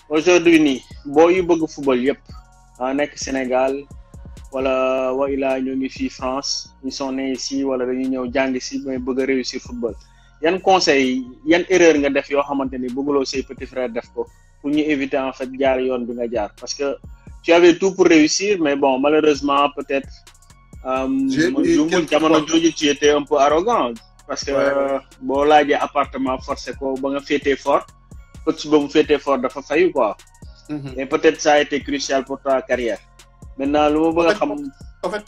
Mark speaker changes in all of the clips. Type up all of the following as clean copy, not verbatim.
Speaker 1: aujourd'hui nii boo yu bëgg football yëpp nekk Sénégal wala ilaa ñoo ngi fii France ils sont nés ici wala dañuy ñëw jàng si mais bëgg a réussir football yan conseil yan erreur nga def yoo xamante ni bëgguloo say petit frère def ko pour ñu éviter en fait jaar yoon bi nga jaar parce que tu avais tout pour réussir mais bon malheureusement peut-être jamono jooju tu étais un peu arrogant parce que boo laajee appartement forcé ko ba nga féetee fort coach ba mu féetee fort dafa fayu quoi et peut-être ça a été crucial pour ta carrière maintenant lu ma bëgg a xam
Speaker 2: en fait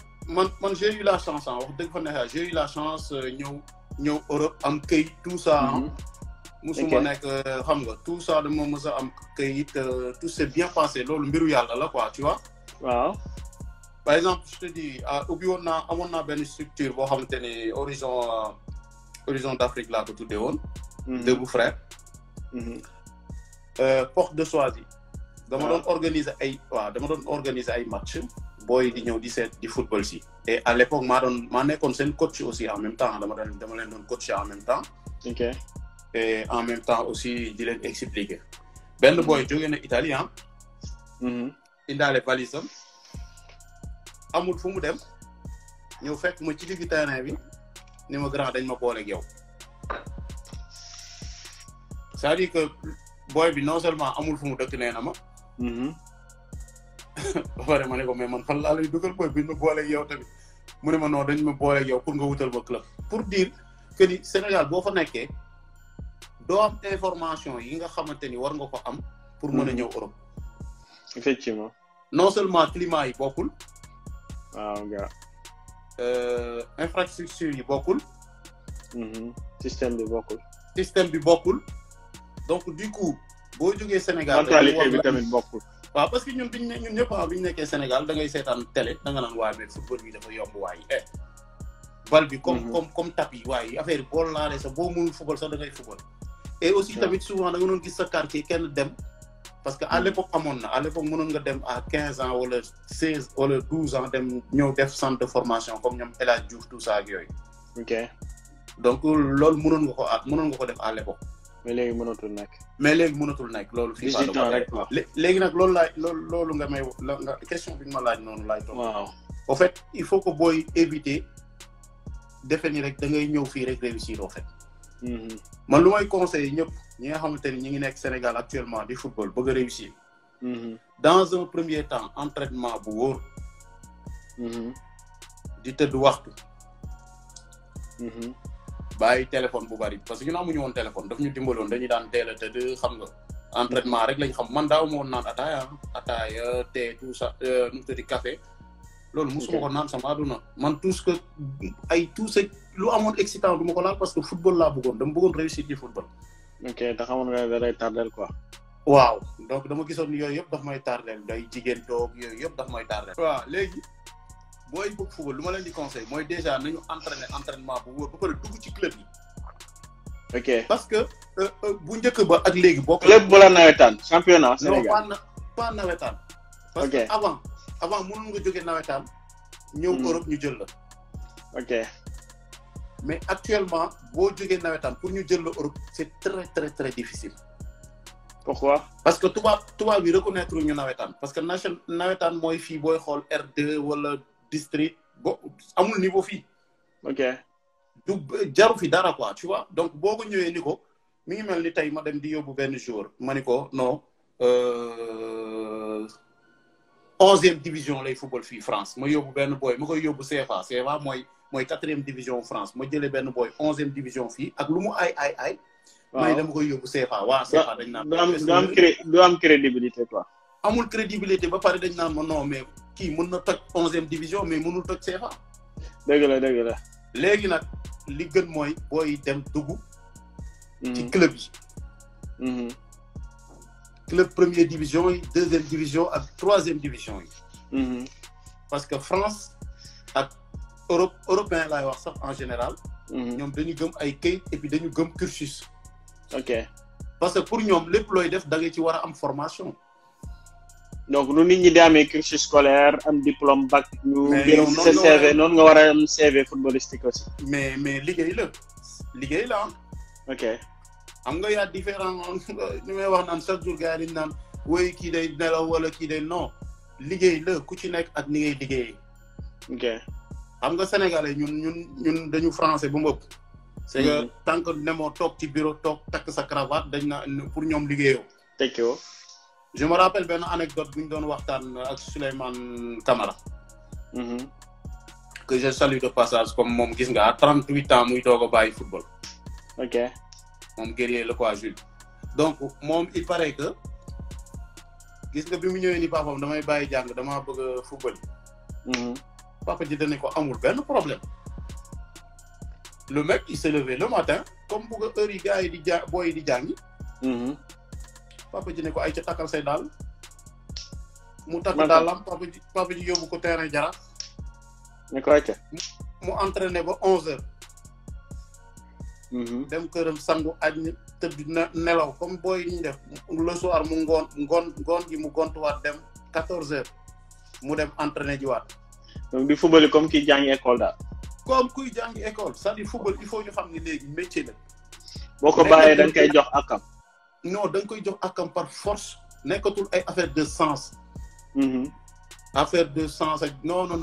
Speaker 2: man j'ai eu la chance wax dëgg fa neexee j'ai eu la chance ñëw Europe am këyit tout ça musuma nekk xam nga tout ça dama mës a am këyit tout s'est bien passé loolu mbiru yàlla la quoi tu vois
Speaker 1: waaw
Speaker 2: par exemple je te dis ubbi woon naa amoon naa benn structure boo xamante ni horizon d'Afrique laa ko tuddee woon Debout Frères porte de Choisy dama doon organiser ay match booy di ñëw di seet di football si et à l'époque maa nekkoon seen coach aussi en même temps dama leen doon coacher en même temps et en même temps aussi di leen expliquer benn booy jógee na italien indaale valise am amul fu mu dem ñëw fekk ma ci digg terrain bi ni ma grand dañ ma boole ak yow c'est-à-dire que booy bi non seulement amul fu mu dëkk nee na ma ba pare ma ne ko mais man fan laa lay dugal booy bi ma boole ak yow tamit mu ne ma non dañ ma boole ak yow pour nga wutal ma club pour dire que ni Sénégal boo fa nekkee doo am information yi nga xamante ni war nga ko am pour mën a ñëw Europe
Speaker 1: effectivement
Speaker 2: non seulement climat yi bokkul
Speaker 1: waaw gars
Speaker 2: infrastructure yi bokkul
Speaker 1: système bi bokkul
Speaker 2: donc du coup boo jógee Sénégal
Speaker 1: mentalité bi tamit bokkul
Speaker 2: waaw parce que ñun ñëpp biñu nekkee Sénégal da ngay seetaan télé da nga naan waaye mais football bi dafa yomb waaye bal bi comme tapis waaye affaire yi bool laalee sax boo mënul football sax da ngay football et aussi tamit souvent da nga doon gis sa quartier kenn dem parce que à l'époque mënoon nga dem à 15 ans wala 16 wala 12 ans dem ñëw def centre de formation comme ñoom El Hadj Diouf tout ça ak yooyu.
Speaker 1: ok
Speaker 2: donc loolu mënoon nga ko def à l'époque.
Speaker 1: mais léegi mënatul nekk. loolu. fii
Speaker 2: léegi nag loolu nga may nga question bi nga ma laaj noonu laaj.
Speaker 1: waaw
Speaker 2: au fait il faut que booy éviter defe ni rek da ngay ñëw fii rek réussir au fait. man lu may conseiller ñëpp ñi nga xamante ni ñi ngi nekk Sénégal actuellement di football bëgg a réussir. dans un premier temps entraînement bu wóor. di tëdd waxtu. bàyyi téléphone bu bari parce que ñun amuñu woon téléphone daf ñu dimbaloon dañuy daan teel a tëdd xam nga entraînement rek lañ xam man daaw ma woon naan ataaya thé tout ça nu mu tëddi café. loolu mosuma ko naan sama àdduna man tout ce lu amoon excitant du ma ko laal parce que football laa bëggoon dama bëggoon réussir ci football.
Speaker 1: ok te xamoon nga da lay tardel quoi.
Speaker 2: waaw donc dama gisoon ni yooyu yëpp daf may tardel day jigéen toog yooyu yëpp daf may tardel. waaw léegi booy bëgg football lu ma leen di conseil mooy déjà nañu entraînement bu wóor ba pare dugg ci club yi.
Speaker 1: ok
Speaker 2: parce que bu njëkk ba ak léegi bokk.
Speaker 1: club bu la nawetaan championnat Sénégal.
Speaker 2: non pas nawetaan. parce que avant mënoon nga jógee nawetaan. ñëw Europe ñu jël la.
Speaker 1: ok
Speaker 2: mais actuellement boo jógee nawetaan pour ñu jël la Europe c'est très très très difficile.
Speaker 1: pourquoi.
Speaker 2: parce que tubaab bi reconnaître ñu nawetaan parce que nawetaan mooy fii booy xool R2 wala district amul niveau fii.
Speaker 1: ok
Speaker 2: du jaru fi dara quoi tu vois donc boo ko ñëwee ni ko mi ngi mel ni tey ma dem di yóbbu benn jour ma ni ko non 11e division lay football fii France ma yóbbu benn boy ma koy yóbbu CFA mooy 4e division France ma jëlee benn boy 11e division fii ak lu mu ay. may dama koy yóbbu CFA waa CFA dañ naan.
Speaker 1: du am crédibilité quoi.
Speaker 2: amul crédibilité ba pare dañ naan ma non mais kii mën na toj 11e division mais mënul toj CFA.
Speaker 1: dëgg la.
Speaker 2: léegi nag li gën mooy booy dem dugg. ci club yi. club première division yi 2e division ak 3e division yi. parce que France ak européen laay wax sax en général. ñoom dañu gëm ay kayit et puis dañu gëm cursus.
Speaker 1: ok
Speaker 2: parce que pour ñoom lépp looy def da nga ci war a am formation.
Speaker 1: donc nu nit ñi di amee cursus scolaire am diplôme bac. ñu
Speaker 2: mais
Speaker 1: sa CV noonu nga war a am CV footballistique aussi.
Speaker 2: mais liggéey la
Speaker 1: ok
Speaker 2: xam nga y a différents ni may wax naan chaque jour gars yi dañu naan woy kii day nelaw wala kii day non liggéey la ku ci nekk ak ni ngay liggéeyee.
Speaker 1: ok
Speaker 2: xam nga sénégalais ñun dañu français bu mbëpp. c'est que tant que nemoo toog ci bureau toog takk sa cravate dañ na pour ñoom liggéeyoo.
Speaker 1: tekki woo.
Speaker 2: je me rappelle benn anecdote bu ñu doon waxtaan ak Souleymane Camara. que je salue de passage comme moom gis nga à 38 ans muy doog a bàyyi football.
Speaker 1: ok
Speaker 2: moom guerrier la quoi Jules. donc moom il paraît que gis nga bi mu ñëwee ni papam damay bàyyi jàng damaa bëgg a football. papa ji dane ko amul benn problème. le mec il s'est levé le matin comme bu nga heure yi gars yi di booy di jàngi. papa ji ne ko ay ca takkal say daal. mu takk daalam papa ji yóbbu ko terrain Jaraaf.
Speaker 1: ne ko ayca.
Speaker 2: mu entraîné ba 11h. dem këram sangu añ tëdd nelaw comme booy yi ñu def le soir mu ngoon gi mu gontuwaat dem 14h mu dem entraîné jiwaat.
Speaker 1: donc di football comme kii jàngi école daal.
Speaker 2: comme kuy jàngi école c'est-à-dire football il faut ñu xam ni léegi métier la.
Speaker 1: boo ko bàyyee da nga koy jox akam.
Speaker 2: non da nga koy jox akam par force nekkatul ay affaire de sens. affaire de sens ak non da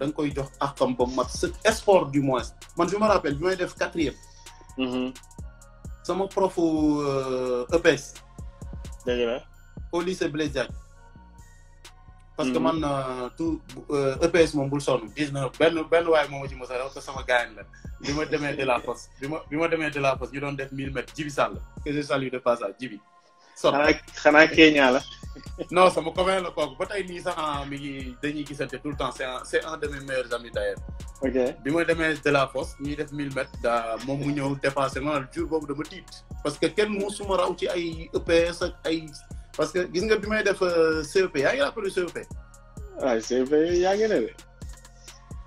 Speaker 2: nga koy jox akam ba mat sport du moins man je me rappelle bi may def 4e. sama prof EPS.
Speaker 1: dëgg la.
Speaker 2: au lycée Blaise Diagne. parce que man tout EPS moom bul sonn gis na benn waaye moom ci mos a rew te sama gaañ la bi ma demee de la poste bi ma demee de la poste ñu doon def 1000 mètres Jibi Sall que je salue de passage Jibi.
Speaker 1: xanaa Kenya la.
Speaker 2: non sama copain la kooku ba tey nii sax mi ngi dañuy gisante tout le temps c'est un de mes meilleurs amis d'ailleurs.
Speaker 1: ok
Speaker 2: bi ma demee de la poste ñuy def 1000 mètres moom mu ñëw dépassé ma jour boobu dama tiit parce que kenn musuma raw ci ay EPS ak ay. parce que gis nga bi may def CEP yaa ngi rappelé CEP.
Speaker 1: waaw CEP yaa ngi ne de.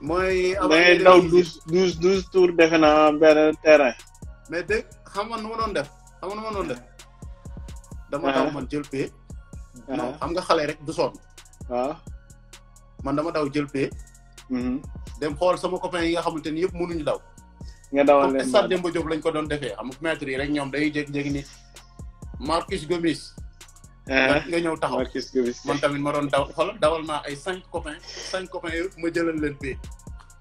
Speaker 2: mooy.
Speaker 1: da daw 12 tours defe naa benn terrain.
Speaker 2: mais dégg xam nga nu ma doon def dama daw man jël pee. non xam nga xale rek du sonn. waaw. man dama daw jël pee. dem xool sama copain yi nga xamante ni yëpp mënuñu daw.
Speaker 1: nga dawal leen
Speaker 2: comme stade Demba Diop lañ ko doon defee xam nga maître yi rek ñoom day jékki-jékki ni Marcus Gomis. nga ñëw taxaw man tamit ma doon dawal naa ay 5 copains yëpp ma jëlal leen pee.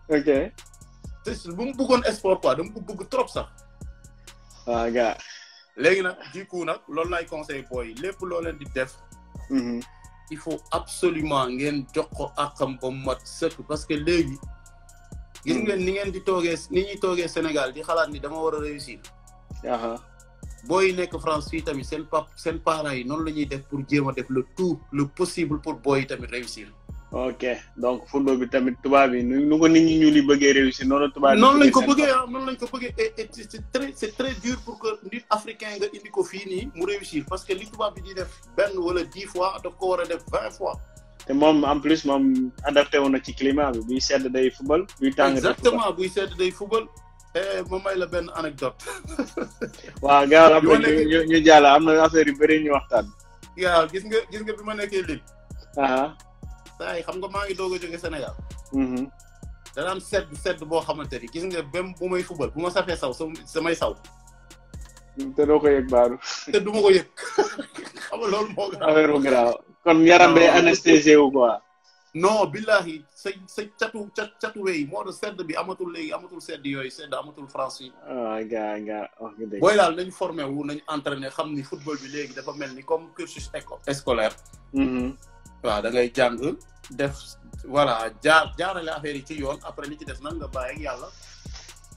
Speaker 1: ok.
Speaker 2: te bu mu bëggoon sport quoi dama ko bëgg trop sax.
Speaker 1: waaw gars.
Speaker 2: léegi nag du coup nag loolu laay conseil booy lépp loo leen di def. il faut absolument ngeen jox ko akam ba mat sëkk parce que léegi. gis ngeen ni ngeen di toogee ni ñuy toogee Sénégal di xalaat ni dama war a réussir. booy nekk France fii tamit seen parents yi noonu la ñuy def pour jéem a def le possible pour booy tamit réussir. ok
Speaker 1: donc football bi tamit tubaab yi nu ko nit ñi ñu li bëggee réussir noonu tubaab yi.
Speaker 2: noonu lañ ko bëggee et c'est très dur pour que nit africain nga indi ko fii nii mu réussir parce que li tubaab bi di def benn wala 10 fois daf ko war a def 20 fois.
Speaker 1: te moom en plus moom adapté wu na ci climat bi buy sedd day football. buy tàng day football
Speaker 2: exactement buy sedd day football. ma may la benn anecdote.
Speaker 1: waaw gars après ñu jàll am na affaire yu bëri ñu waxtaan.
Speaker 2: waaw gis nga bi ma nekkee Lille. saa yi xam nga maa ngi doog a jóge Sénégal. danaan sedd boo xamante ni gis nga même bu may football bu ma safee saw samay saw.
Speaker 1: te doo ko yëg baaru.
Speaker 2: te du ma ko yëg xam nga loolu moo.
Speaker 1: affaire bu garaaw kon yaram day anesthésié wu quoi.
Speaker 2: non billahi sa catu wey moo tax sedd bi amatul léegi amatul sedd yooyu sedd amatul France yi.
Speaker 1: gaa wax nga dëgg.
Speaker 2: booy daal nañ formé wu nañ entraîné xam ni football bi léegi dafa mel ni comme cursus scolaire. waaw da ngay jàng def voilà jaarale affaire yi ci yoon après li ci des nag nga bàyyi ak yàlla.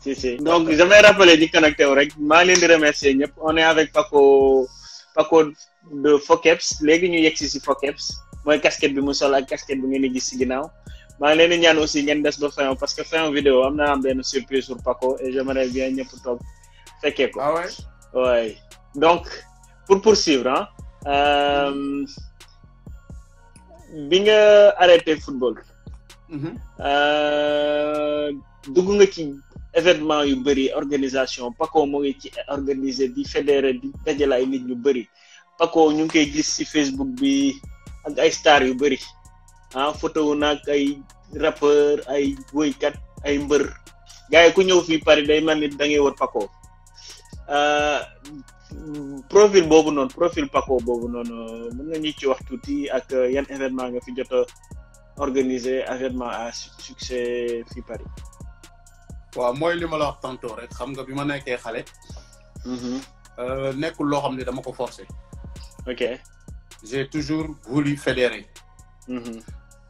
Speaker 1: si donc damay rappeler di connecté wu rek maa ngi leen di remercier ñëpp on est avec Paco de Fokeps léegi ñu yegg si Fokeps. mooy casquette bi mu sol ak casquette bi ngeen di gis ci ginnaaw maa ngi leen di ñaan aussi ngeen des ba fin parce que fin vidéo am naa am benn surprise sur Paco et j'aimerais bien ñëpp toog fekkee ko.
Speaker 2: ah ouais.
Speaker 1: ouais donc pour poursuivre bi nga arrêté football. dugg nga ci événement yu bëri organisation Paco moo ngi ci organiser di fédérer di dajale ay nit ñu bëri Paco ñu ngi koy gis ci Facebook bi. ak ay star yu bëri photo wu nag ay rappeur ay woykat ay mbër gars yi ku ñëw fii Paris day mel ni da ngay wër Paco profil boobu noonu profil Paco boobu noonu mën nga ñu ci wax tuuti ak yan événement nga fi jot a organiser événement à succès fi Paris.
Speaker 2: waaw mooy li ma la wax tantôt rek xam nga bi ma nekkee xale. nekkul loo xam ne dama ko forcer.
Speaker 1: ok.
Speaker 2: j'ai toujours voulu fédérer.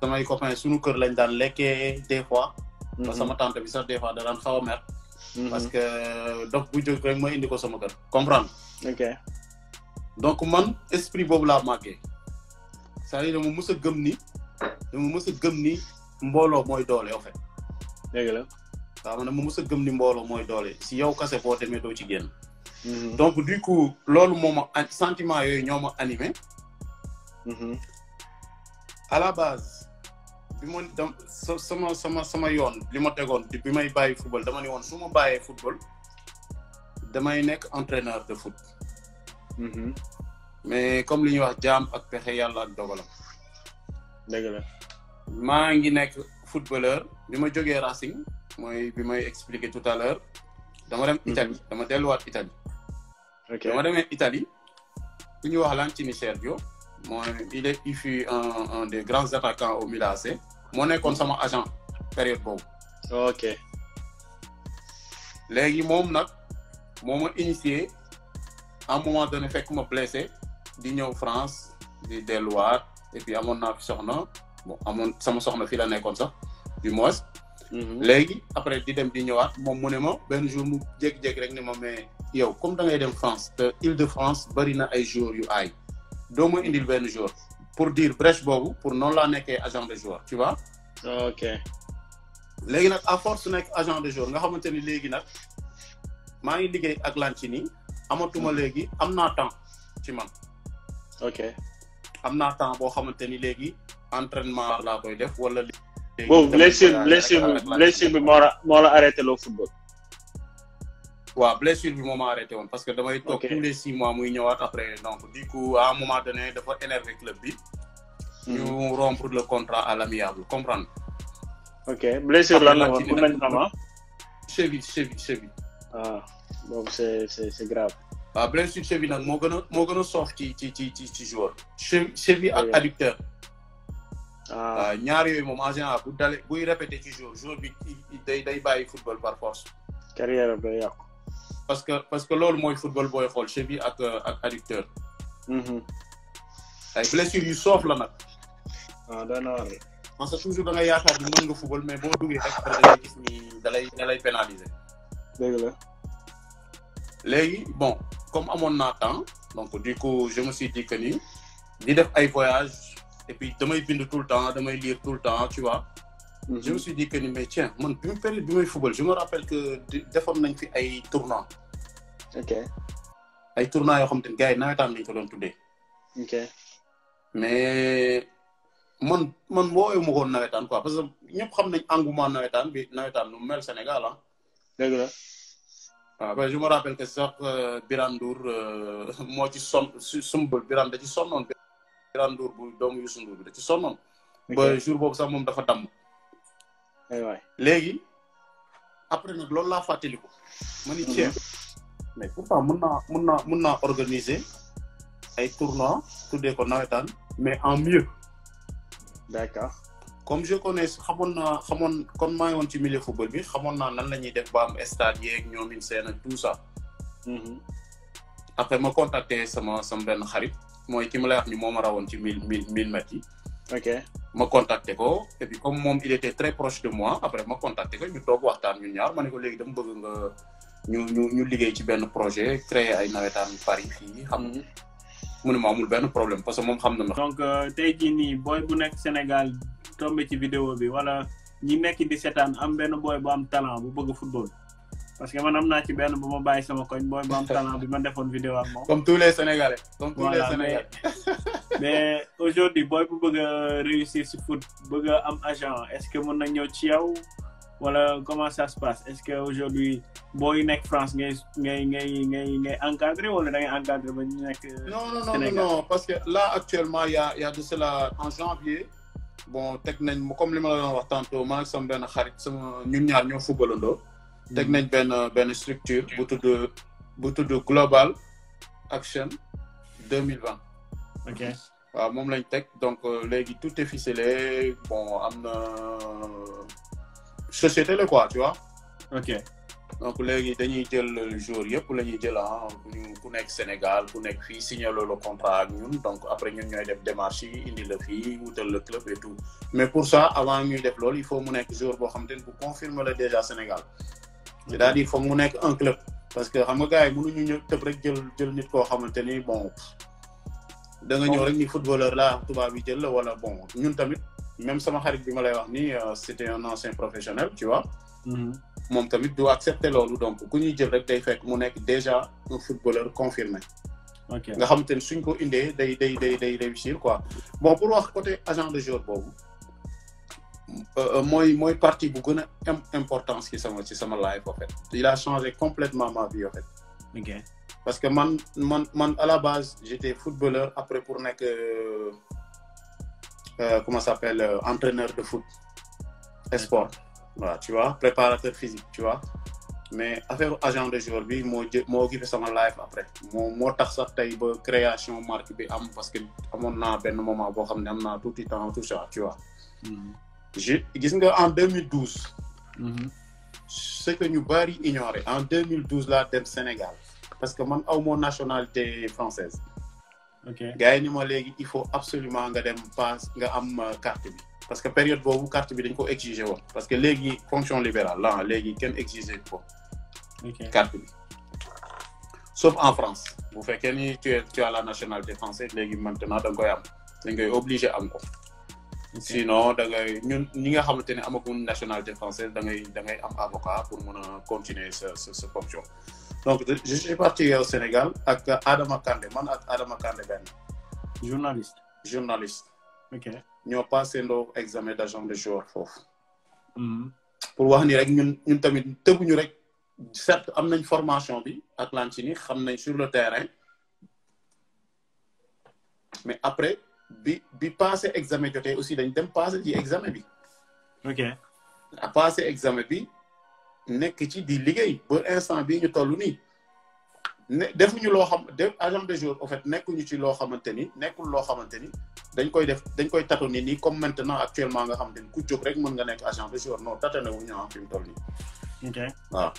Speaker 2: samay copains sunu kër lañ daan lekkee des fois. ba sama tante bi sax des fois da daan xaw a mer. parce que dof bu jóg rek ma indi ko sama kër comprendre.
Speaker 1: ok.
Speaker 2: donc man esprit boobu laa màggee. c'est-à-dire dama mës a gëm ni mbooloo mooy doole en fait.
Speaker 1: dëgg la.
Speaker 2: waaw man dama mës a gëm ni mbooloo mooy doole si yow kase boo demee doo ci génn. donc du coup loolu moo ma sentiment yooyu ñoo ma animé. à la base bi ma dem sama yoon li ma tegoon bi may bàyyi football dama ne woon su ma bàyyee football damay nekk entraîneur de foot. mais comme li ñuy wax jaam ak pexe yàlla ak dogalam.
Speaker 1: dëgg la.
Speaker 2: maa ngi nekk footballeur bi ma jógee Racing mooy bi may expliquer tout à l'heure dama dem Italie dama delluwaat Italie.
Speaker 1: ok
Speaker 2: dama demee Italie ku ñuy wax Lancini Sergio mooy il fut un des grands attaquants au Milan AC moo nekkoon sama agent période boobu.
Speaker 1: ok.
Speaker 2: léegi moom nag moo ma initié à un moment donné fekk ma blessé di ñëw France di delluwaat et puis amoon naa fi soxna bon amoon sama soxna fii la nekkoon sax du moins. léegi après di dem di ñëwaat moom mu ne ma benn jour mu jékki-jékki rek ne ma mais yow comme da ngay dem France te Île-de-France bari na ay joueurs yu aay doo ma indil benn joueur pour dire brèche boobu pour noonu laa nekkee agent de joueur tu vois.
Speaker 1: ok.
Speaker 2: léegi nag à force nekk agent de joueur nga xamante ni léegi nag maa ngi liggéey ak Lancini amatuma léegi am naa temps ci man.
Speaker 1: ok.
Speaker 2: am naa temps boo xamante ni léegi entraînement laa koy def wala.
Speaker 1: boobu blessure bi moo la arrêté loo football.
Speaker 2: waaw blessure bi moo ma arrêté woon parce que damay toog tous les 6 mois muy ñëwaat après donc du coup à un moment donné dafa énervé club bi. ñu rompre le contrat à l'amiable comprendre.
Speaker 1: ok blessure lan la woon pour nañ xam
Speaker 2: cheville.
Speaker 1: ah boobu c'est grave.
Speaker 2: waaw blessure cheville nag moo gën a soof ci joueur. cheville ak adducteur. waaw ñaar yooyu moom en général buy répété ci joueur bi day bàyyi football par force.
Speaker 1: carrière bi day yàqu.
Speaker 2: parce que loolu mooy football booy xool cheville ak adducteur. ay blessures yu soof la nag.
Speaker 1: waaw doy na war
Speaker 2: parce que toujours da ngay yaakaar ni mën nga football mais boo duggee rek da ngay gis ni da lay pénaliser.
Speaker 1: dëgg la.
Speaker 2: léegi bon comme amoon naa temps donc du coup je me suis dit que ni di def ay voyages et puis damay bind tout le temps damay lire tout le temps tu vois. je me suis dit que ni mais tiens man période bi may football je me rappelle que defoon nañ fi ay tournois.
Speaker 1: ok.
Speaker 2: ay tournois yoo xam te ne gars yi nawetaan lañ ko doon tuddee.
Speaker 1: ok.
Speaker 2: mais man woowee ma ko nawetaan quoi parce que ñëpp xam nañ engouement nawetaan nu mel Sénégal ah.
Speaker 1: dëgg la.
Speaker 2: waaw ben je me rappelle que sax Birane Ndour moo ci sumbal Birane da ci sonnoon Birane Ndour bu doomu Youssou Ndour bi da ci sonnoon. ba jour boobu sax moom dafa damm.
Speaker 1: aywaay
Speaker 2: léegi après nag loolu laa fàttaliku. ma ni tiens mais pourtant mën naa organiser ay tournois tuddee ko nawetaan mais en mieux.
Speaker 1: d'accord.
Speaker 2: comme je connais xamoon kon maa ngi woon ci milieu football bi xamoon naa nan la ñuy def ba am stade yeeg ñoomin seen ak tout ça. après ma contacté sama benn xarit mooy ki ma lay wax ni moo ma rawoon ci 1000 mètres yi.
Speaker 1: ok.
Speaker 2: ma contacté ko et puis comme moom il était très proche de moi après ma contacté ko ñu toog waxtaan ñun ñaar ma ne ko léegi dama bëgg nga ñu liggéey ci benn projet créer ay nawetaan Paris fii xam nga. mu ne ma amul benn problème parce que moom xam na ma.
Speaker 3: donc tey jii nii booy bu nekk Sénégal tombé ci vidéo bi wala ñi nekk di seetaan am benn booy bu am talent bu bëgg football parce que man am naa ci benn bu ma bàyyi sama koñ booy bu am talent bi ma defoon vidéo ak moom.
Speaker 2: comme tous les Sénégalais.
Speaker 3: mais aujourd'hui booy bu bëgg a réussir ci foot bëgg a am agent est-ce que mën na ñëw ci yow wala comment ça se passe est-ce que aujourd'hui booy nekk France ngay encadrer wala da ngay encadrer ba ñu nekk.
Speaker 2: non parce que là actuellement y a de cela en janvier bon teg nañ comme li ma la doon wax tantôt man ak sama benn xarit sama ñun ñaar ñoo footballandoo. teg nañ benn structure bu tudd global Action 2020.
Speaker 3: ok
Speaker 2: waaw moom lañ teg donc léegi tout est ficelé bon am na société la quoi tu vois.
Speaker 3: ok
Speaker 2: donc léegi dañuy jël jour yëpp la ñuy jël ku nekk Sénégal ku nekk fii signé le contrat ak ñun donc après ñun ñooy def démarche yi indi la fii wutal le club et tout mais pour ça avant ñuy def loolu il faut mu nekk jour boo xam te ne bu confirmer la déjà Sénégal c'est-à-dire foog mu nekk un club parce que xam nga gars yi mënuñu ñëw tëb rek jël nit koo xamante ni bon da nga ñëw rek ni footballeur la tubaab bi jël la wala bon ñun tamit même sama xarit bi ma lay wax ni c'était un ancien professionnel tu vois. moom tamit du accepter loolu donc ku ñuy jël rek day fekk mu nekk déjà un footballeur confirmé.
Speaker 3: ok
Speaker 2: nga xamante ni suñ ko indee day réussir quoi bon pour wax côté agent de joueur boobu mooy partie bu gën a importance ci sama life en fait. il a changé complètement ma vie en fait.
Speaker 3: ok
Speaker 2: parce que man à la base j'étais footballeur après pour nekk comment ça s'appelle entraîneur de foot sport. voilà tu vois préparateur physique tu vois mais affaire agent de joueur bi moo occupé sama life après moo tax sax tey ba création marque bi am parce que amoon naa benn moment boo xam ne am naa tout le temps tout ça tu vois. gis nga en 2012. ce que ñu bari ignoré en 2012 laa dem Sénégal parce que man aw moo nationalité française.
Speaker 3: ok
Speaker 2: gars yi ni ma léegi il faut absolument nga dem passe nga am carte bi. parce que période boobu carte bi dañ ko exiger woon parce que léegi fonction libérale la léegi kenn exiger ko carte bi sauf en France bu fekkee ni tu as la nationalité française léegi maintenant da nga koy am dañ koy obligé am ko sinon da ngay ñun ñi nga xamante ne amaguñ nationalité française da ngay am avocat pour mën a continuer sa fonction donc je suis parti au Sénégal ak Adama Kandé man ak Adama Kandé benn journaliste
Speaker 3: ok
Speaker 2: ñoo passé ndoo examen d'agent de joueur foofu. pour wax ni rek ñun tamit tëbuñu rek certes am nañ formation bi ak Lancini xam nañ sur le terrain mais après bi passé examen jotee aussi dañ dem passé ci examen bi.
Speaker 3: ok
Speaker 2: a passé examen bi nekk ci di liggéey ba instant bii ñu toll nii defuñu loo xam agent de joueur en fait nekkuñu ci loo xamante ni nekkul loo xamante ni dañ koy tâtonner nii comme maintenant actuellement nga xamante ni ku jóg rek mën nga nekk agent de joueur non tâtonner wuñu fi mu toll nii.
Speaker 3: ok
Speaker 2: waaw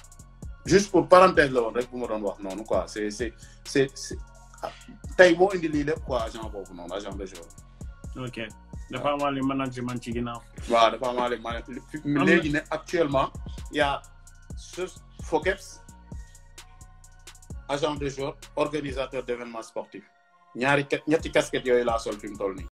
Speaker 2: juste pour parenthèse la woon rek bu ma doon wax noonu quoi c'est tey moo indi lii lépp quoi agent boobu noonu agent de joueur.
Speaker 3: ok dafa amaale management ci ginnaaw.
Speaker 2: waaw dafa amaale management léegi ne actuellement y a FOCEPS agent de joueur organisateur d'événements sportifs ñetti casquettes yooyu laa sol fi mu toll nii.